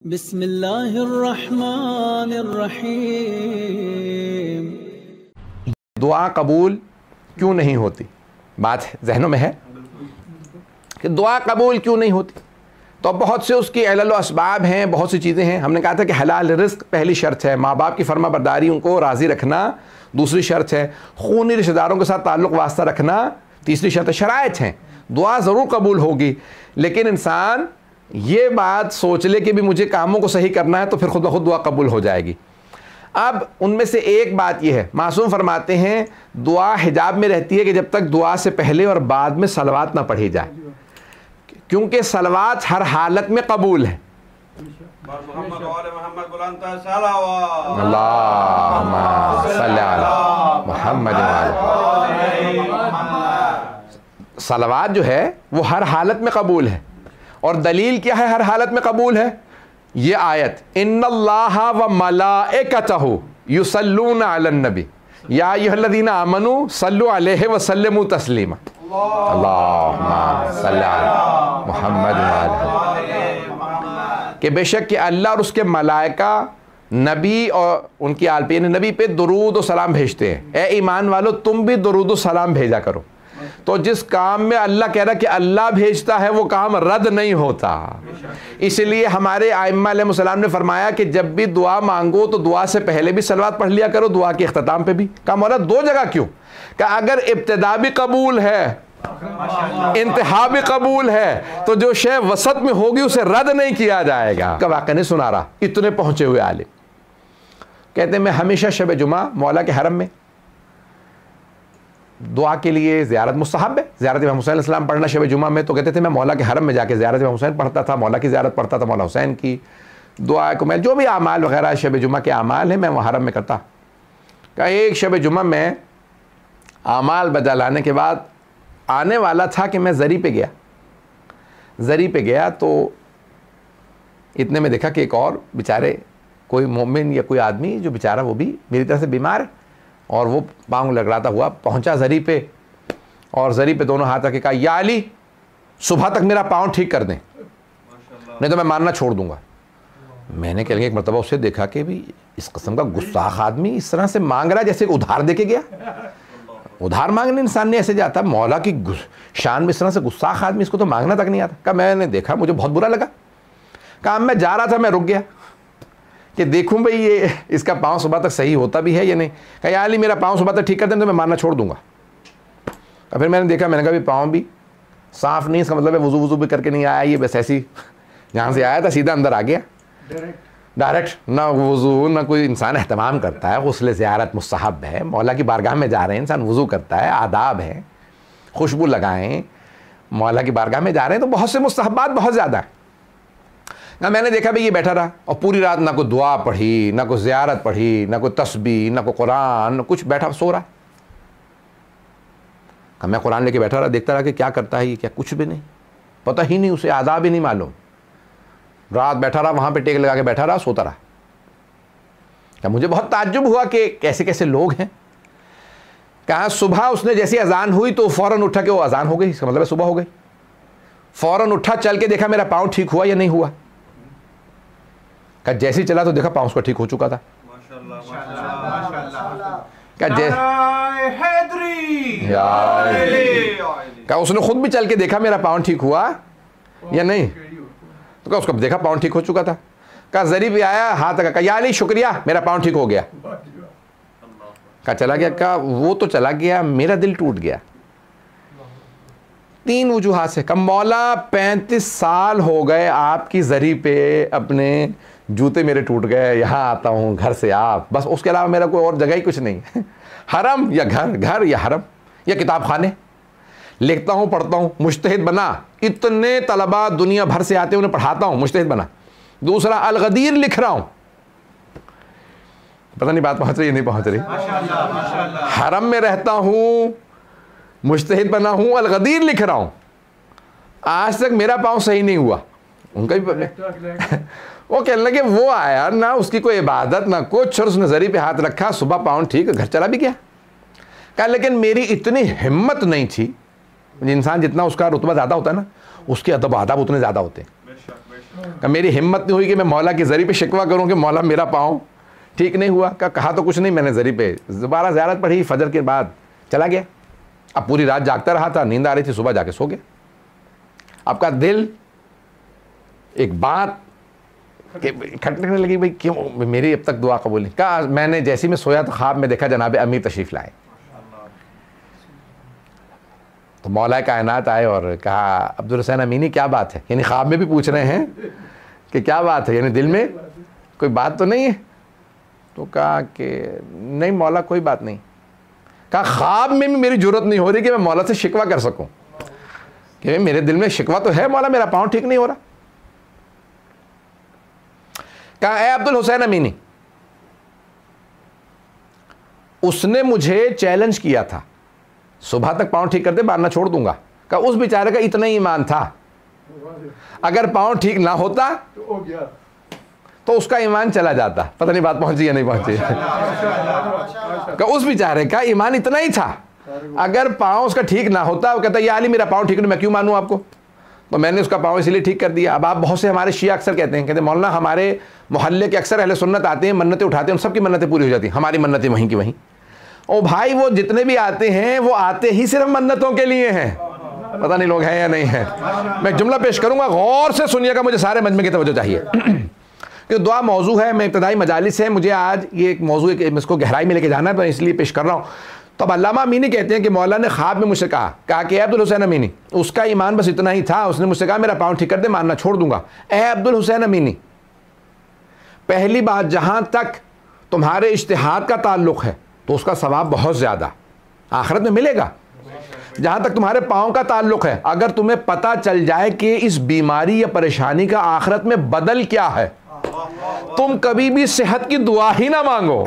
बिस्मिल्लाहिर्रहमानिर्रहीम। दुआ कबूल क्यों नहीं होती? बात जहनों में है कि दुआ कबूल क्यों नहीं होती। तो बहुत से उसकी इल्ल व असबाब हैं, बहुत सी चीज़ें हैं। हमने कहा था कि हलाल रिस्क पहली शर्त है, माँ बाप की फर्मा बरदारी उनको राज़ी रखना दूसरी शर्त है, खूनी रिश्तेदारों के साथ ताल्लुक़ वास्ता रखना तीसरी शर्त है। शराइत हैं, दुआ ज़रूर कबूल होगी, लेकिन इंसान ये बात सोच ले कि भी मुझे कामों को सही करना है तो फिर खुद ब खुद दुआ कबूल हो जाएगी। अब उनमें से एक बात यह है, मासूम फरमाते हैं दुआ हिजाब में रहती है कि जब तक दुआ से पहले और बाद में सलवात ना पढ़ी जाए, क्योंकि सलवात हर हालत में कबूल है। सलवात जो है वो हर हालत में कबूल है। और दलील क्या है हर हालत में कबूल है? ये आयत, इन्नल्लाहा व मलाइकतहु युसल्लूना अलन नबी या अय्युहल्लज़ीना आमनू सल्लु अलैहि व सल्लिमू तस्लीमा। अल्लाहुम्मा सल्लि अला मुहम्मद व आलिहि। कि बेशक कि अल्लाह और उसके मलाइका नबी और उनकी आल पे नबी पे दुरूद और सलाम भेजते हैं। ए ईमान वालो तुम भी दुरूद और सलाम भेजा करो। तो जिस काम में अल्लाह कह रहा कि अल्लाह भेजता है वो काम रद्द नहीं होता। इसलिए हमारे आइम्मा अलैहिस्सलाम ने फरमाया कि जब भी दुआ मांगो तो दुआ से पहले भी सलवात पढ़ लिया करो, दुआ के इख्तिताम पे भी। कहा मौला दो जगह क्यों? कि अगर इब्तिदा भी कबूल है इंतहा भी कबूल है तो जो शय वसत में होगी उसे रद्द नहीं किया जाएगा। का वाक़या नहीं सुना रहा, इतने पहुंचे हुए आलिम कहते हैं मैं हमेशा शब जुमा मौला के हरम में दुआ के लिए ज़ियारत मुस्तहब है। ज़ियारत इमाम हुसैन अलैहिस्सलाम पढ़ना शब जुमा में, तो कहते थे मैं मौला के हरम में जाके ज़ियारत इमाम हुसैन पढ़ता था, मौला की ज़ियारत पढ़ता था, मौला हुसैन की दुआ को मैं जो भी आमाल वगैरह शब जुमा के आमाल हैं मैं वहाँ हरम में करता। का एक शब जुमा में आमाल बजा लाने के बाद आने वाला था कि मैं ज़री पे गया तो इतने में देखा कि एक और बेचारे कोई मोमिन या कोई आदमी जो बेचारा वो भी मेरी तरह से बीमार है और वो पाँव लगड़ाता हुआ पहुंचा ज़री पे और ज़री पे दोनों हाथ रख के कहा या अली सुबह तक मेरा पाँव ठीक कर दें नहीं तो मैं मानना छोड़ दूंगा। मैंने कह एक मरतबा उससे देखा कि भी इस किस्म का गुस्ताख आदमी इस तरह से मांग रहा है जैसे उधार दे के गया। उधार मांगने इंसान ने ऐसे जाता, मौला की शान में इस तरह से गुस्ताख आदमी, इसको तो मांगना तक नहीं आता। कहा मैंने देखा, मुझे बहुत बुरा लगा। कहा मैं जा रहा था, मैं रुक गया कि देखूं भाई ये इसका पाँव सुबह तक सही होता भी है या नहीं। कहा यार अली मेरा पाँव सुबह तक ठीक कर दें तो मैं मारना छोड़ दूंगा। फिर मैंने देखा, मैंने कहा भी पाँव भी साफ़ नहीं, इसका मतलब है वज़ू वज़ू भी करके नहीं आया, ये बस ऐसी जहाँ से आया था सीधा अंदर आ गया डायरेक्ट। ना वज़ू ना कोई इंसान एहतमाम करता है, गुस्ल ज़ियारत मुस्तहब है, मौला की बारगाह में जा रहे हैं इंसान वज़ू करता है, आदाब है, खुशबू लगाएँ, मौला की बारगाह में जा रहे हैं तो बहुत से मुस्तहबात बहुत ज़्यादा है। ना मैंने देखा भाई ये बैठा रहा और पूरी रात ना कोई दुआ पढ़ी, ना कोई ज़ियारत पढ़ी, ना कोई तस्बीह, ना कोई कुरान, कुछ, बैठा सो रहा। मैं कुरान लेके बैठा रहा, देखता रहा कि क्या करता है ये, क्या कुछ भी नहीं, पता ही नहीं, उसे आदाब ही नहीं मालूम। रात बैठा रहा वहाँ पे टेक लगा के बैठा रहा, सोता रहा। क्या मुझे बहुत ताज्जुब हुआ कि कैसे कैसे लोग हैं। कहा सुबह उसने जैसी अजान हुई तो फ़ौरन उठा के वो अजान हो गई, इसका मतलब है सुबह हो गई। फ़ौरन उठा, चल के देखा मेरा पाँव ठीक हुआ या नहीं हुआ। क्या जैसे ही चला तो देखा पाँव उसका ठीक हो चुका था। क्या उसने खुद भी चल के देखा मेरा पाँव ठीक हुआ या नहीं, तो क्या उसका देखा पाँव ठीक हो चुका था। क्या ज़री भी आया, हाथ लगा, या अली शुक्रिया मेरा पाँव ठीक हो गया। क्या चला गया? क्या वो तो चला गया, मेरा दिल टूट गया। तीन वजूहात से। कम मौला 35 साल हो गए आपकी ज़री पे, अपने जूते मेरे टूट गए, यहाँ आता हूँ घर से आप, बस उसके अलावा मेरा कोई और जगह ही कुछ नहीं। हरम या घर, घर या हरम या किताब खाने, लिखता हूँ पढ़ता हूँ, मुज्तहिद बना। इतने तलबा दुनिया भर से आते हैं, उन्हें पढ़ाता हूँ, मुज्तहिद बना। दूसरा अल-गदीर लिख रहा हूँ, पता नहीं बात पहुँच रही नहीं पहुँच रही। हरम में रहता हूँ, मुज्तहिद बना हूँ, अल-गदीर लिख रहा हूँ, आज तक मेरा पाँव सही नहीं हुआ। उनका भी वो कहने लगे वो आया ना, उसकी कोई इबादत ना कुछ, और उसने ज़री पे हाथ रखा, सुबह पाँव ठीक, घर चला भी गया। कहा लेकिन मेरी इतनी हिम्मत नहीं थी। इंसान जितना उसका रुतबा ज़्यादा होता है ना, उसके अदब आदाब उतने ज़्यादा होते हैं। कि मेरी हिम्मत नहीं हुई कि मैं मौला के ज़री पे शिकवा करूं कि मौला मेरा पाँव ठीक नहीं हुआ। कहा तो कुछ नहीं, मैंने ज़री पे दोबारा ज़ियारत पढ़ी, फजर के बाद चला गया। अब पूरी रात जागता रहा था, नींद आ रही थी, सुबह जाके सो गया। आपका दिल एक बात खटकने लगी, भाई क्यों मेरी अब तक दुआ कबूल नहीं। कहा मैंने जैसे मैं सोया तो ख्वाब में देखा जनाब अमीर तशरीफ़ लाए। तो मौला कायनात आए और कहा अब्दुल हुसैन अमीनी क्या बात है, यानी ख्वाब में भी पूछ रहे हैं कि क्या बात है, यानी दिल में कोई बात तो नहीं है। तो कहा कि नहीं मौला कोई बात नहीं। कहा ख्वाब में भी मेरी जरूरत नहीं हो रही कि मैं मौला से शिकवा कर सकूं कि मेरे दिल में शिकवा तो है मौला, मेरा पाँव ठीक नहीं हो रहा। कहा ए अब्दुल हुसैन अमीनी, उसने मुझे चैलेंज किया था सुबह तक पाँव ठीक कर दे मारना छोड़ दूंगा। कहा उस बेचारे का इतना ही ईमान था, अगर पाँव ठीक ना होता तो उसका ईमान चला जाता। पता नहीं बात पहुंची या नहीं पहुंची। कहा उस बेचारे का ईमान इतना ही था, अगर पाँव उसका ठीक ना होता, वो कहता या अली मेरा पाँव ठीक नहीं, मैं क्यों मानूं आपको। तो मैंने उसका पाँव इसलिए ठीक कर दिया। अब आप बहुत से हमारे शिया अक्सर कहते हैं मौलाना हमारे मोहल्ले के अक्सर अहले सुन्नत आते हैं, मन्नतें उठाते हैं, उन सबकी मन्नतें पूरी हो जाती हैं, हमारी मन्नतें वहीं की वहीं। ओ भाई वो जितने भी आते हैं वो आते ही सिर्फ मन्नतों के लिए हैं। पता नहीं लोग हैं या नहीं हैं। मैं जुमला पेश करूंगा, गौर से सुनिएगा, मुझे सारे मजमे की तवज्जो चाहिए कि दुआ मौजू है, मैं इब्तदाई मजालिस है, मुझे आज ये एक मौजू इसको गहराई में लेके जाना है, तो इसलिए पेश कर रहा हूँ। तो अब अल्लामा अमीनी कहते हैं कि मौला ने ख्वाब में मुझसे कहा कि अब्दुल हुसैन अमीनी, उसका ईमान बस इतना ही था, उसने मुझसे कहा मेरा पाँव ठीक कर दे मानना छोड़ दूंगा। ए अब्दुल हुसैन अमीनी, पहली बात जहाँ तक तुम्हारे इज्तिहाद का ताल्लुक़ है तो उसका सवाब बहुत ज़्यादा आखिरत में मिलेगा। जहाँ तक तुम्हारे पाँव का ताल्लुक़ है, अगर तुम्हें पता चल जाए कि इस बीमारी या परेशानी का आखिरत में बदल क्या है, तुम कभी भी सेहत की दुआ ही ना मांगो।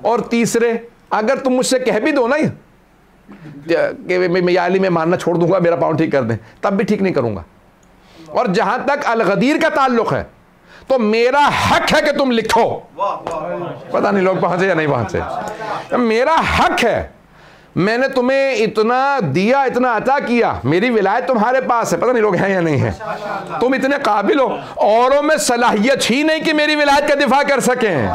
और तीसरे, अगर तुम मुझसे कह भी दो ना कि मैं या अली मैं मानना छोड़ दूंगा, मेरा पाँव ठीक कर दें, तब भी ठीक नहीं करूँगा। और जहाँ तक अल-गदीर का ताल्लुक़ है तो मेरा हक है कि तुम लिखो। पता नहीं लोग पहुंचे या नहीं पहुंचे। मेरा हक है, मैंने तुम्हें इतना दिया, इतना अता किया, मेरी विलायत तुम्हारे पास है। पता नहीं लोग हैं या नहीं हैं। तुम इतने काबिल हो, औरों में सलाहियत ही नहीं कि मेरी विलायत का दिफा कर सकें।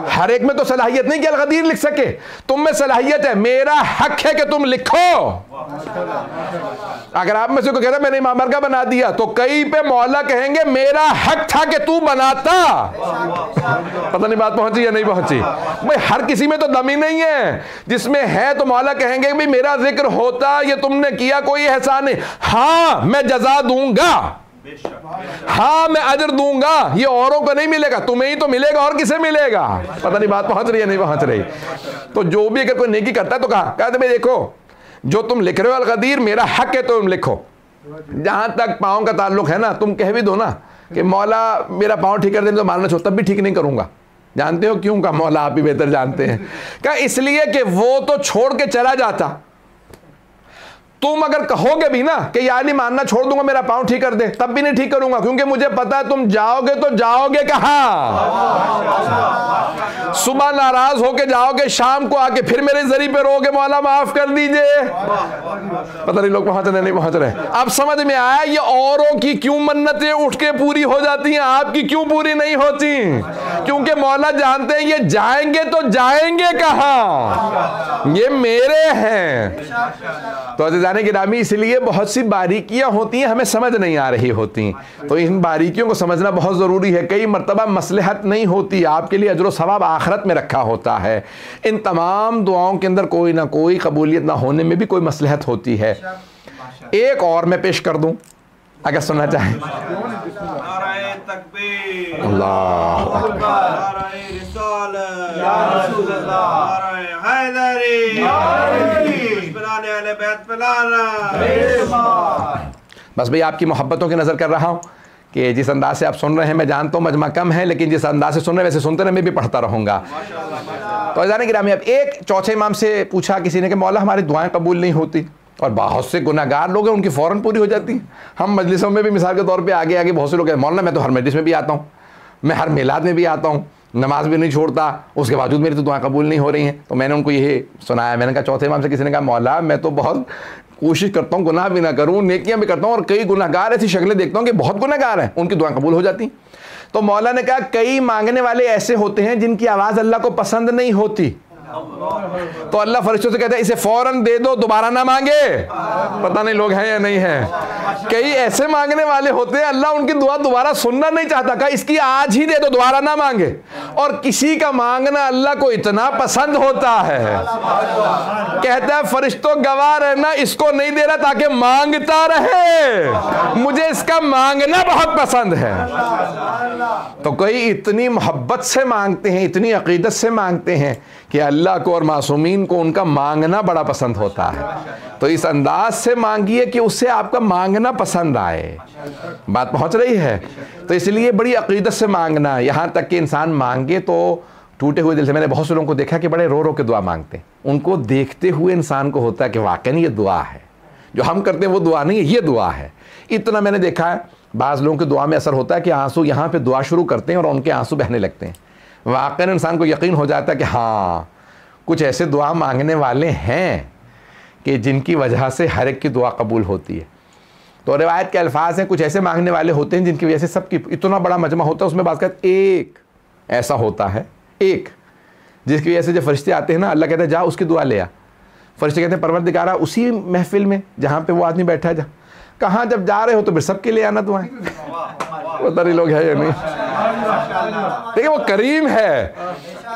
हर एक में तो सलाहियत नहीं कि अल-गदीर लिख सके, तुम में सलाहियत है, मेरा हक है कि तुम लिखो। अगर आप में से कोई कहता मैंने इमाम बारगाह बना दिया, तो कई पे मौला कहेंगे मेरा हक था कि तू बनाता। पता नहीं बात पहुंची या नहीं पहुंची। भाई हर किसी में तो दम ही नहीं है, जिसमें है तो मौला कहेंगे भाई मेरा जिक्र होता, ये तुमने किया, कोई एहसान नहीं। हाँ मैं जजा दूंगा, हाँ मैं अजर दूंगा, ये औरों को नहीं मिलेगा, तुम्हें ही तो मिलेगा, और किसे मिलेगा। पता नहीं बात पहुंच रही है नहीं पहुंच रही। तो जो भी अगर कोई नेकी करता है तो कहते भाई देखो जो तुम लिख रहे हो अल-गदीर मेरा हक है तो तुम लिखो। जहां तक पाँव का ताल्लुक है ना, तुम कह भी दो ना कि मौला मेरा पाँव ठीक कर दे तो मानना छोड़, तब भी ठीक नहीं करूंगा। जानते हो क्यों? का मौला आप ही बेहतर जानते हैं। क्या इसलिए कि वो तो छोड़ के चला जाता, तुम अगर कहोगे भी ना कि या अली मानना छोड़ दूंगा मेरा पाँव ठीक कर दे, तब भी नहीं ठीक करूंगा, क्योंकि मुझे पता है तुम जाओगे तो जाओगे कहां। सुबह नाराज होके जाओगे, शाम को आके फिर मेरे जरिए पे रोगे मौला माफ कर दीजिए। पता नहीं लोग पहुंच रहे नहीं पहुंच रहे। अब समझ में आया ये औरों की क्यों मन्नतें उठ के पूरी हो जाती हैं, आपकी क्यों पूरी नहीं होती? क्योंकि मौला जानते हैं ये जाएंगे तो जाएंगे कहां, ये मेरे हैं। तो अज़ीज़ाने गिरामी, इसलिए बहुत सी बारीकियां होती हैं हमें समझ नहीं आ रही होती, तो इन बारीकियों को समझना बहुत ज़रूरी है। कई मर्तबा मसलहत नहीं होती, आपके लिए अजर सवाब आखिरत में रखा होता है। इन तमाम दुआओं के अंदर कोई ना कोई कबूलियत ना होने में भी कोई मसलहत होती है। एक और मैं पेश कर दूं अगर सुनना चाहें। अल्लाह बस भाई आपकी मोहब्बतों की नज़र कर रहा हूँ कि जिस अंदाज से आप सुन रहे हैं, मैं जानता हूँ मजमा कम है, लेकिन जिस अंदाज से सुन रहे हैं वैसे सुनते रहे, मैं भी पढ़ता रहूँगा। तो अज़ीज़ाने गिरामी, अब एक चौथे इमाम से पूछा किसी ने कि मौला हमारी दुआएं कबूल नहीं होती, और बहुत से गुनाहगार लोग हैं उनकी फ़ौरन पूरी हो जाती हैं। हम मजलिसों में भी मिसाल के तौर पे आगे आगे बहुत से लोग हैं, मौलाना मैं तो हर मजलिस में भी आता हूँ, मैं हर मिलाद में भी आता हूँ, नमाज भी नहीं छोड़ता, उसके बावजूद मेरी तो दुआ कबूल नहीं हो रही हैं। तो मैंने उनको यही सुनाया। मैंने कहा चौथे इमाम से किसी ने कहा मौला मैं तो बहुत कोशिश करता हूँ गुनाह भी ना करूँ, नेकियां भी करता हूँ, और कई गुनाहगार ऐसी शक्लें देखता हूँ कि बहुत गुनाहगार हैं, उनकी दुआ कबूल हो जाती। तो मौला ने कहा कई मांगने वाले ऐसे होते हैं जिनकी आवाज़ अल्लाह को पसंद नहीं होती, तो अल्लाह फरिश्तों से कहता है इसे फौरन दे दो, दोबारा ना मांगे। पता नहीं लोग हैं या नहीं हैं। कई ऐसे मांगने वाले होते हैं अल्लाह उनकी दुआ दोबारा सुनना नहीं चाहता, कहा इसकी आज ही दे दो, दोबारा ना मांगे। और किसी का मांगना अल्लाह को इतना पसंद होता है, कहता है फरिश्तों गवाह रहना इसको नहीं दे रहा ताकि मांगता रहे, मुझे इसका मांगना बहुत पसंद है। तो कई इतनी मोहब्बत से मांगते हैं, इतनी अकीदत से मांगते हैं कि अल्लाह को और मासूमीन को उनका मांगना बड़ा पसंद होता है। तो इस अंदाज से मांगिए कि उससे आपका मांगना पसंद आए। बात पहुंच रही है? तो इसलिए बड़ी अकीदत से मांगना, यहाँ तक कि इंसान मांगे तो टूटे हुए दिल से। मैंने बहुत से लोगों को देखा कि बड़े रो रो के दुआ मांगते हैं, उनको देखते हुए इंसान को होता है कि वाकई ये दुआ है, जो हम करते हैं वो दुआ नहीं है, ये दुआ है। इतना मैंने देखा है, बाज़ लोगों की दुआ में असर होता है कि आंसू यहाँ पे दुआ शुरू करते हैं और उनके आंसू बहने लगते हैं। वाकई इंसान को यकीन हो जाता है कि हाँ कुछ ऐसे दुआ मांगने वाले हैं कि जिनकी वजह से हर एक की दुआ कबूल होती है। तो रिवायत के अल्फाज हैं, कुछ ऐसे मांगने वाले होते हैं जिनकी वजह से सबकी, इतना बड़ा मजमा होता है उसमें बात करते एक ऐसा होता है, एक जिसकी वजह से जब फरिश्ते आते हैं ना, अल्लाह कहता है जा उसकी दुआ ले आ। फरिश्ते कहते हैं परवरदिगारा उसी महफिल में जहाँ पे वो आदमी बैठा है, जा कहाँ जब जा रहे हो तो फिर सबके लिए आना दुआएं। पता नहीं लोग है या नहीं। देखिए वो करीम है,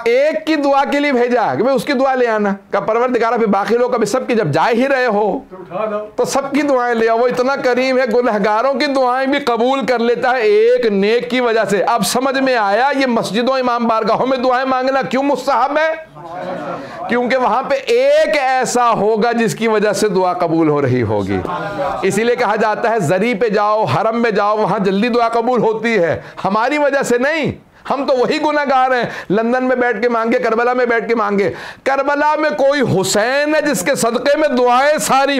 एक की दुआ के लिए भेजा कि भाई उसकी दुआ ले आना, का परवरदिगारा फिर बाकी लोग कभी सबकी जब जा ही रहे हो तो सबकी दुआएं ले आओ। वो इतना करीम है, गुनहगारों की दुआएं भी कबूल कर लेता है एक नेक की वजह से। अब समझ में आया ये मस्जिदों इमाम बारगाहों में दुआएं मांगना क्यों मुस्तहब है, क्योंकि वहां पे एक ऐसा होगा जिसकी वजह से दुआ कबूल हो रही होगी। इसीलिए कहा जाता है जरी पे जाओ, हरम में जाओ, वहां जल्दी दुआ कबूल होती है, हमारी वजह से नहीं। हम तो वही गुनाहगार हैं, लंदन में बैठ के मांगे, करबला में बैठ के मांगे। करबला में कोई हुसैन है जिसके सदक़े में दुआएं सारी